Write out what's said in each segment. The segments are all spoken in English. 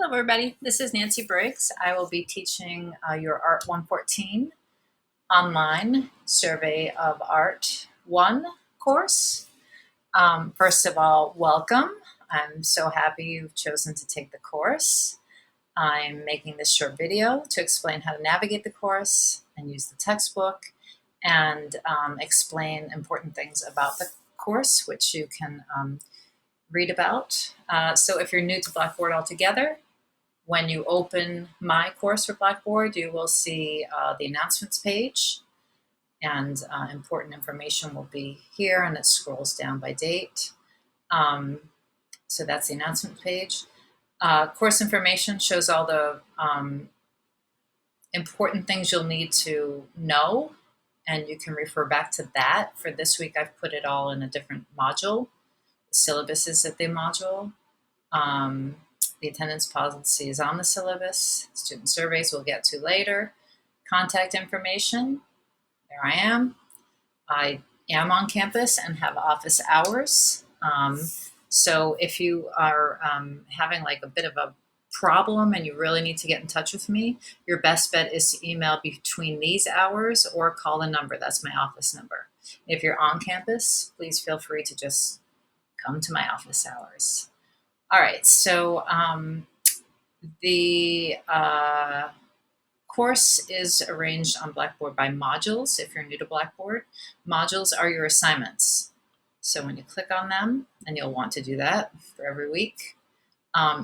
Hello, everybody. This is Nancy Briggs. I will be teaching your Art 114 online Survey of Art 1 course. First of all, welcome. I'm so happy you've chosen to take the course. I'm making this short video to explain how to navigate the course and use the textbook and explain important things about the course, which you can read about. So if you're new to Blackboard altogether, when you open my course for Blackboard, you will see the announcements page, and important information will be here, and it scrolls down by date. So that's the announcement page. Course information shows all the important things you'll need to know, and you can refer back to that. For this week, I've put it all in a different module. The syllabus is at the module. The attendance policy is on the syllabus. Student surveys we'll get to later. Contact information, there I am. I am on campus and have office hours. So if you are having like a bit of a problem and you really need to get in touch with me, your best bet is to email between these hours or call the number. That's my office number. If you're on campus, please feel free to just come to my office hours. All right, so the course is arranged on Blackboard by modules. If you're new to Blackboard, modules are your assignments. So when you click on them, and you'll want to do that for every week,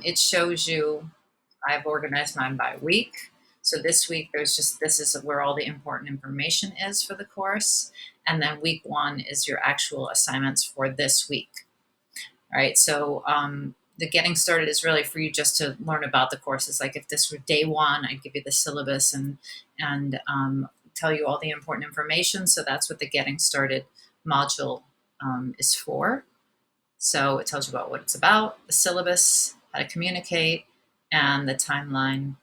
it shows you, I've organized mine by week. So this week, this is where all the important information is for the course. And then week 1 is your actual assignments for this week. All right, so the getting started is really for you just to learn about the courses. Like if this were day 1, I'd give you the syllabus and tell you all the important information. So that's what the getting started module is for. So it tells you about what it's about, the syllabus, how to communicate, and the timeline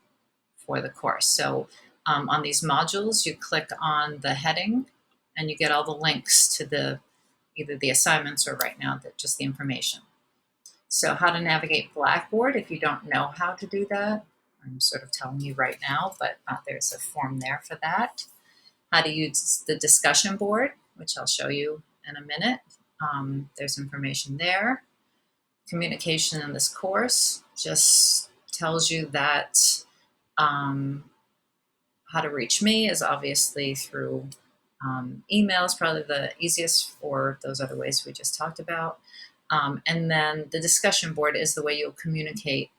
for the course. So on these modules, you click on the heading and you get all the links to either the assignments or right now just the information. So how to navigate Blackboard if you don't know how to do that. I'm sort of telling you right now, but there's a form there for that. How to use the discussion board, which I'll show you in a minute. There's information there. Communication in this course just tells you that how to reach me is obviously through email is probably the easiest, for those other ways we just talked about. And then the discussion board is the way you'll communicate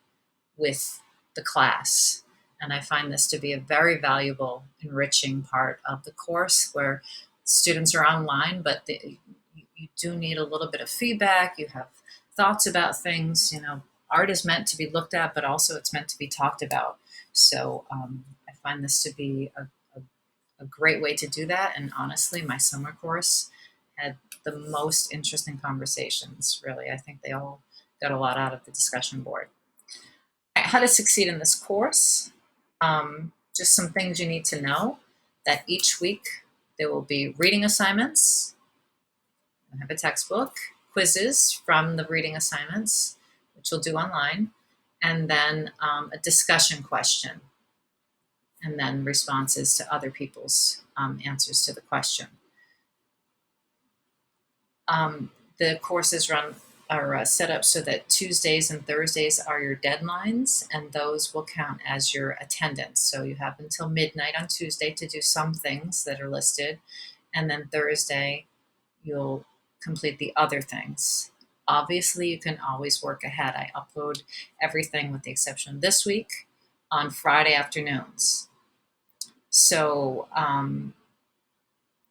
with the class. And I find this to be a very valuable, enriching part of the course where students are online, but you do need a little bit of feedback. You have thoughts about things. You know, art is meant to be looked at, but also it's meant to be talked about. So I find this to be a great way to do that. And honestly, my summer course had the most interesting conversations, really. I think they all got a lot out of the discussion board. How to succeed in this course. Just some things you need to know, that each week there will be reading assignments. I have a textbook, quizzes from the reading assignments, which you'll do online, and then a discussion question, and then responses to other people's answers to the question. The courses are set up so that Tuesdays and Thursdays are your deadlines, and those will count as your attendance. So you have until midnight on Tuesday to do some things that are listed, and then Thursday you'll complete the other things. Obviously, you can always work ahead. I upload everything with the exception of this week on Friday afternoons. So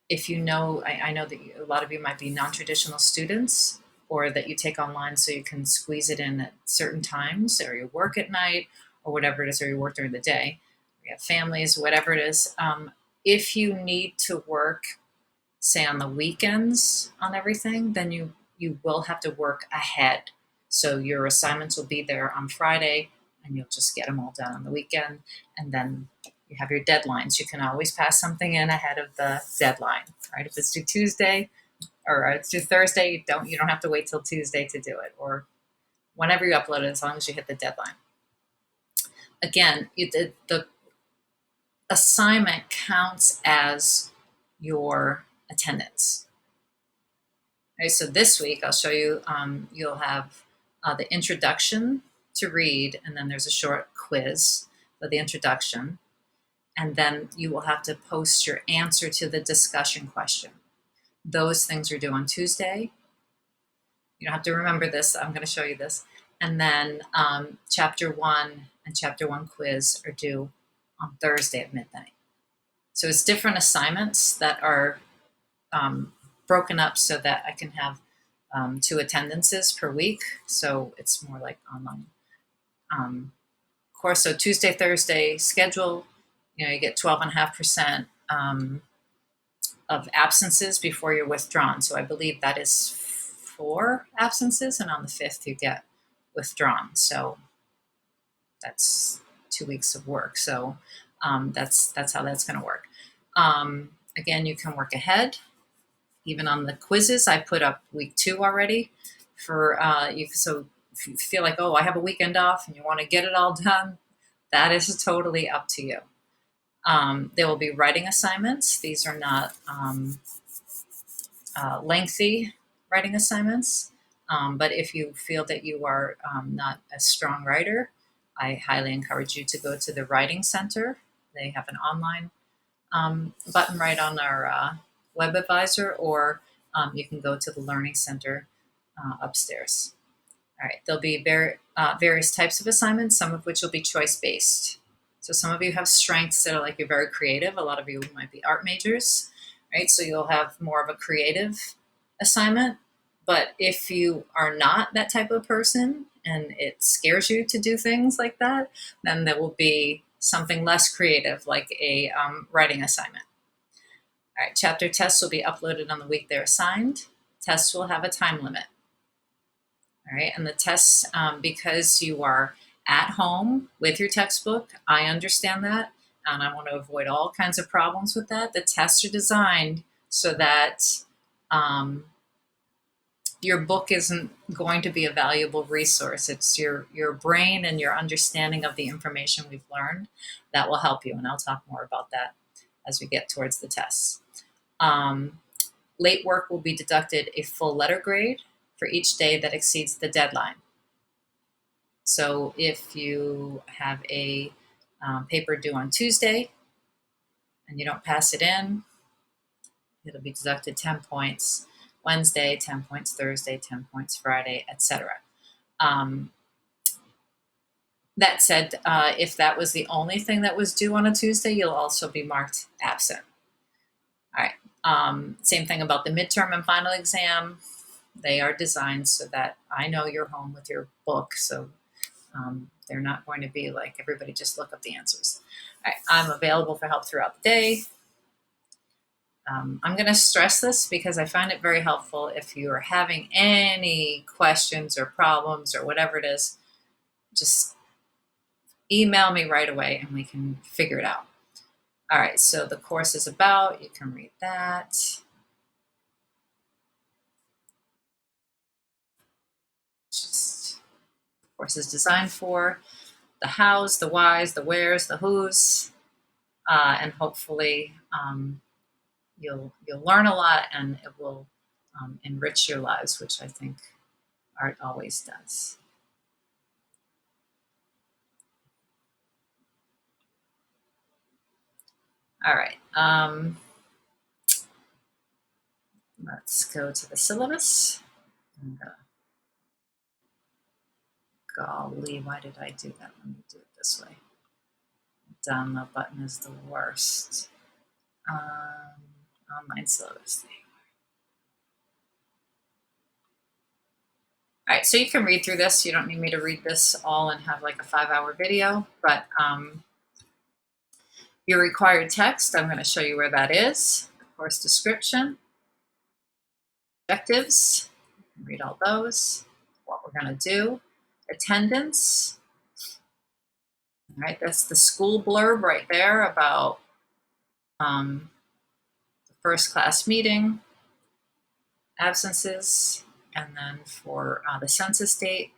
if you know, I know that a lot of you might be non-traditional students, or that you take online so you can squeeze it in at certain times, or you work at night, or whatever it is, or you work during the day, or you have families, whatever it is. If you need to work, say on the weekends on everything, then you will have to work ahead. So your assignments will be there on Friday, and you'll just get them all done on the weekend, and then you have your deadlines. You can always pass something in ahead of the deadline, right? If it's due Tuesday or it's due Thursday, you don't have to wait till Tuesday to do it, or whenever you upload it, as long as you hit the deadline. again, the assignment counts as your attendance. Okay, so this week I'll show you, you'll have the introduction to read, and then there's a short quiz for the introduction. And then you will have to post your answer to the discussion question. Those things are due on Tuesday. You don't have to remember this. I'm going to show you this. And then chapter 1 and chapter 1 quiz are due on Thursday at midnight. So it's different assignments that are broken up so that I can have 2 attendances per week. So it's more like online course. So Tuesday, Thursday schedule, you get 12.5% of absences before you're withdrawn. So I believe that is 4 absences, and on the 5th you get withdrawn. So that's 2 weeks of work. So that's how that's going to work. Again, you can work ahead. Even on the quizzes, I put up week 2 already for you. So if you feel like, oh, I have a weekend off and you want to get it all done, that is totally up to you. There will be writing assignments. These are not lengthy writing assignments, but if you feel that you are not a strong writer, I highly encourage you to go to the Writing Center. They have an online button right on our web advisor, or you can go to the Learning Center upstairs. All right, there'll be various types of assignments, some of which will be choice-based. So some of you have strengths that are like you're very creative. A lot of you might be art majors, right? So you'll have more of a creative assignment. But if you are not that type of person and it scares you to do things like that, then there will be something less creative, like a writing assignment. All right, chapter tests will be uploaded on the week they're assigned. Tests will have a time limit. All right, and the tests, because you are at home with your textbook, I understand that, and I want to avoid all kinds of problems with that. The tests are designed so that your book isn't going to be a valuable resource. It's your brain and your understanding of the information we've learned that will help you, and I'll talk more about that as we get towards the tests. Late work will be deducted a full letter grade for each day that exceeds the deadline. So if you have a paper due on Tuesday and you don't pass it in, it'll be deducted 10 points. Wednesday, 10 points. Thursday, 10 points. Friday, etc. That said, if that was the only thing that was due on a Tuesday, you'll also be marked absent. All right. Same thing about the midterm and final exam. They are designed so that I know you're home with your book, so they're not going to be like everybody just look up the answers. All right, I'm available for help throughout the day. I'm going to stress this because I find it very helpful if you are having any questions or problems or whatever it is, just email me right away and we can figure it out. All right, so the course is about, you can read that. Just, the course is designed for the hows, the whys, the wheres, the whos, and hopefully you'll learn a lot and it will enrich your lives, which I think art always does. All right, let's go to the syllabus. Golly, why did I do that? Let me do it this way. Download button is the worst. Online syllabus thing. All right, so you can read through this. You don't need me to read this all and have like a 5-hour video, but your required text, I'm going to show you where that is. Course description, objectives, you can read all those, what we're going to do, attendance. All right, that's the school blurb right there about the first class meeting, absences, and then for the census date,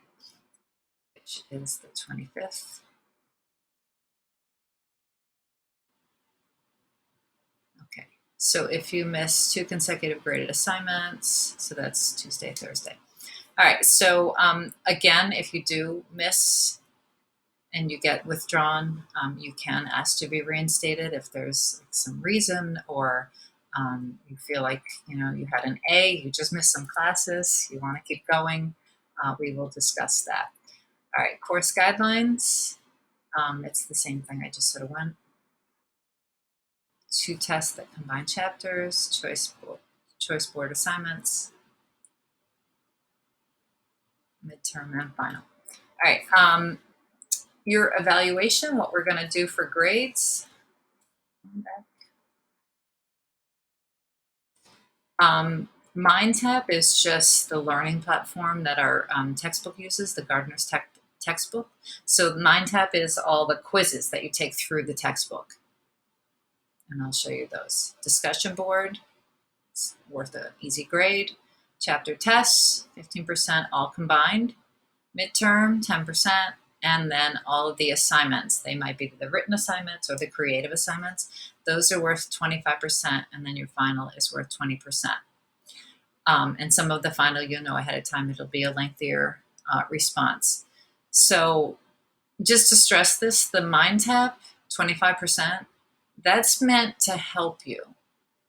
which is the 25th. So if you miss 2 consecutive graded assignments, so that's Tuesday, Thursday. All right, so again, if you do miss and you get withdrawn, you can ask to be reinstated if there's some reason, or you feel like you had an A, you just missed some classes, you want to keep going. We will discuss that. All right, course guidelines. It's the same thing I just sort of went. 2 tests that combine chapters, choice board assignments, midterm and final. All right, your evaluation, what we're going to do for grades. MindTap is just the learning platform that our textbook uses, the Gardner's textbook. So MindTap is all the quizzes that you take through the textbook. And I'll show you those. Discussion board, it's worth an easy grade. Chapter tests, 15% all combined. Midterm, 10%. And then all of the assignments. They might be the written assignments or the creative assignments. Those are worth 25%. And then your final is worth 20%. And some of the final, you'll know ahead of time, it'll be a lengthier response. So just to stress this, the MindTap, 25%, that's meant to help you.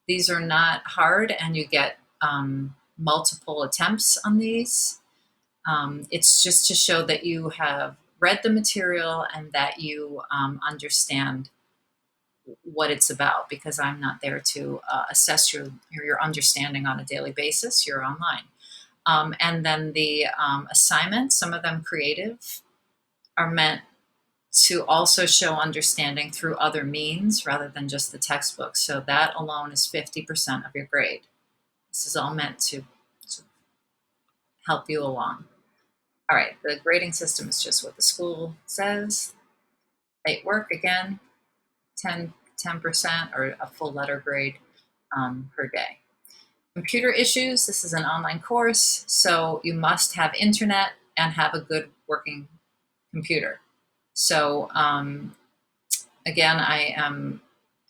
These are not hard, and you get multiple attempts on these. It's just to show that you have read the material and that you understand what it's about, because I'm not there to assess your understanding on a daily basis. You're online. And then the assignments, some of them creative, are meant to also show understanding through other means rather than just the textbook. So that alone is 50% of your grade. This is all meant to help you along. All right, the grading system is just what the school says. Late work, again, 10% or a full letter grade per day. Computer issues, this is an online course, so you must have internet and have a good working computer. So again, I am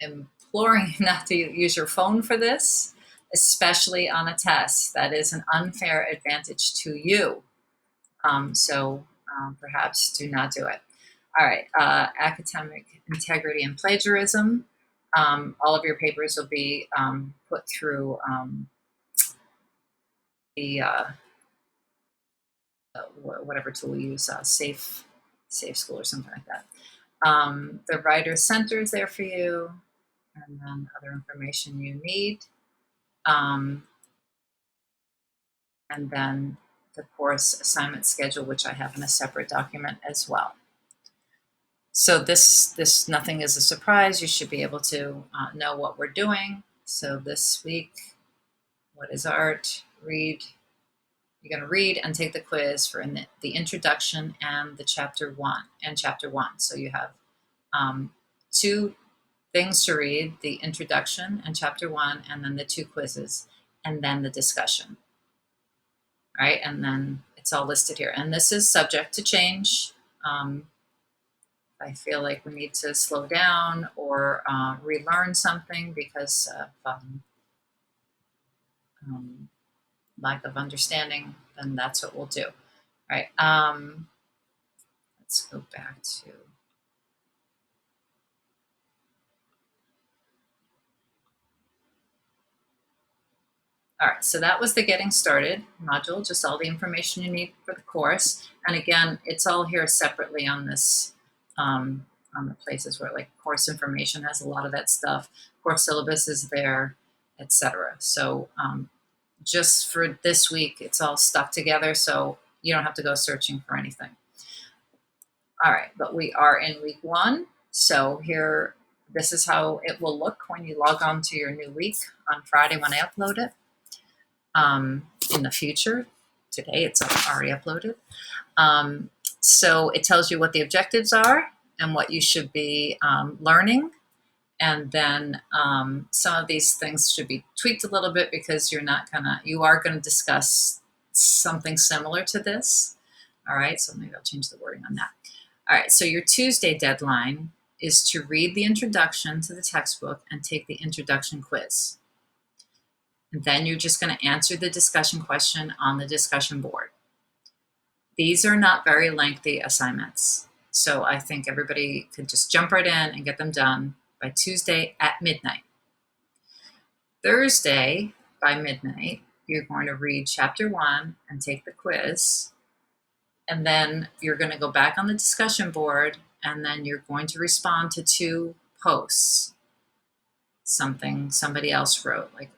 imploring you not to use your phone for this, especially on a test. That is an unfair advantage to you. So perhaps do not do it. All right, academic integrity and plagiarism. All of your papers will be put through the whatever tool we use, Safe School or something like that. The Writer Center is there for you, and then other information you need. And then the course assignment schedule, which I have in a separate document as well. So this nothing is a surprise. You should be able to know what we're doing. So this week, what is art? Read. You're going to read and take the quiz for the introduction and the chapter one. So you have 2 things to read: the introduction and chapter 1, and then the 2 quizzes, and then the discussion. All right, and then it's all listed here. And this is subject to change. I feel like we need to slow down or relearn something because of lack of understanding, then that's what we'll do. All right, let's go back to... All right, so that was the getting started module, just all the information you need for the course. And again, it's all here separately on this, on the places where like course information has a lot of that stuff. Course syllabus is there, etc. So just for this week, it's all stuck together, so you don't have to go searching for anything. All right, but we are in week 1. So here, this is how it will look when you log on to your new week on Friday when I upload it. In the future, today it's already uploaded. So it tells you what the objectives are and what you should be learning. And then some of these things should be tweaked a little bit because you are gonna discuss something similar to this. All right, so maybe I'll change the wording on that. All right, so your Tuesday deadline is to read the introduction to the textbook and take the introduction quiz. And then you're just going to answer the discussion question on the discussion board. These are not very lengthy assignments, so I think everybody could just jump right in and get them done by Tuesday at midnight. Thursday by midnight, you're going to read chapter 1 and take the quiz. And then you're going to go back on the discussion board, and then you're going to respond to 2 posts. Something somebody else wrote, like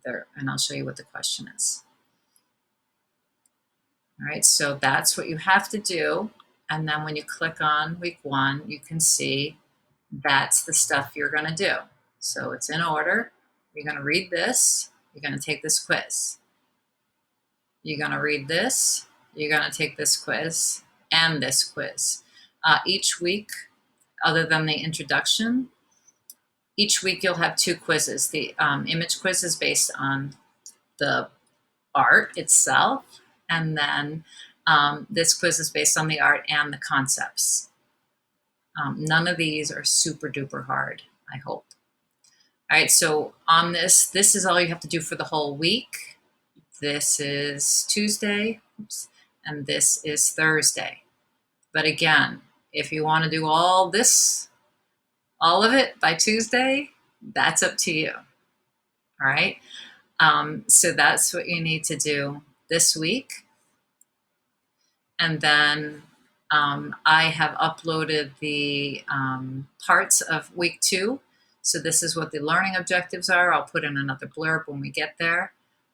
there, and I'll show you what the question is. All right, so that's what you have to do. And then when you click on week 1, you can see that's the stuff you're going to do. So it's in order. You're going to read this. You're going to take this quiz. You're going to read this. You're going to take this quiz and this quiz. Each week, other than the introduction, each week you'll have 2 quizzes. The image quiz is based on the art itself, and then this quiz is based on the art and the concepts. None of these are super duper hard, I hope. All right, so on this is all you have to do for the whole week. This is Tuesday, and this is Thursday. But again, if you want to do all this, all of it by Tuesday, that's up to you. All right, so that's what you need to do this week. And then I have uploaded the parts of week 2. So this is what the learning objectives are. I'll put in another blurb when we get there.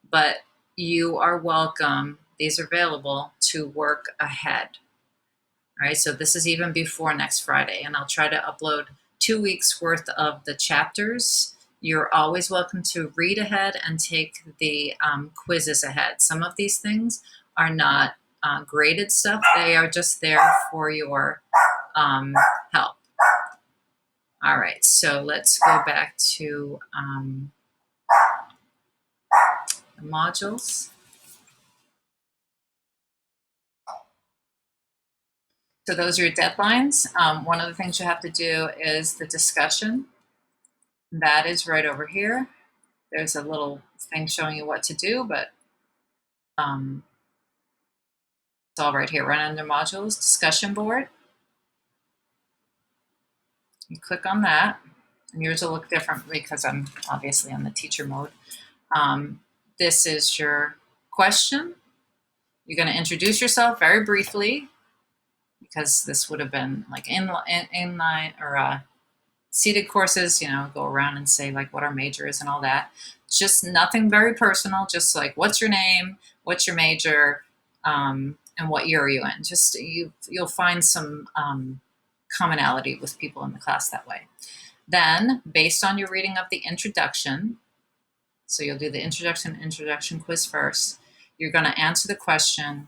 But you are welcome, these are available, to work ahead. All right, so this is even before next Friday, and I'll try to upload 2 weeks worth of the chapters. You're always welcome to read ahead and take the quizzes ahead. Some of these things are not graded stuff. They are just there for your help. All right, so let's go back to the modules. So those are your deadlines. One of the things you have to do is the discussion. That is right over here. There's a little thing showing you what to do, but it's all right here, right under modules, discussion board. You click on that, and yours will look different because I'm obviously on the teacher mode. This is your question. You're going to introduce yourself very briefly, because this would have been like inline or seated courses, you know, go around and say like what our major is and all that. Just nothing very personal, just like what's your name, what's your major, and what year are you in. Just you'll find some commonality with people in the class that way. Then, based on your reading of the introduction, so you'll do the introduction quiz first, you're going to answer the question,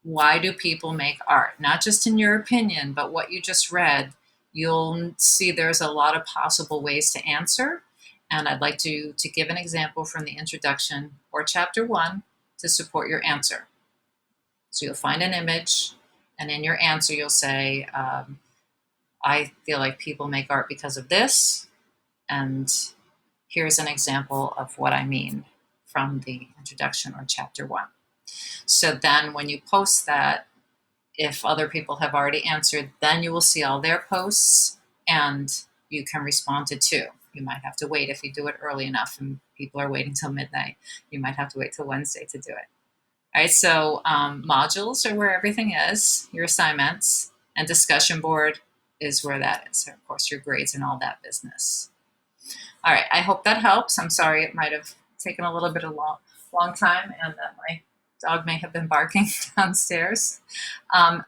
why do people make art? Not just in your opinion, but what you just read. You'll see there's a lot of possible ways to answer. And I'd like to give an example from the introduction or chapter 1 to support your answer. So you'll find an image, and in your answer, you'll say, I feel like people make art because of this. And here's an example of what I mean from the introduction or chapter 1. So then when you post that, if other people have already answered, then you will see all their posts and you can respond to 2. You might have to wait if you do it early enough and people are waiting till midnight. You might have to wait till Wednesday to do it. All right, so modules are where everything is, your assignments, and discussion board is where that is. Of course, your grades and all that business. All right, I hope that helps. I'm sorry it might have taken a little bit of long time and that my dog may have been barking downstairs.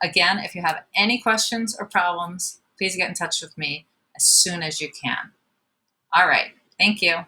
Again, if you have any questions or problems, please get in touch with me as soon as you can. All right, thank you.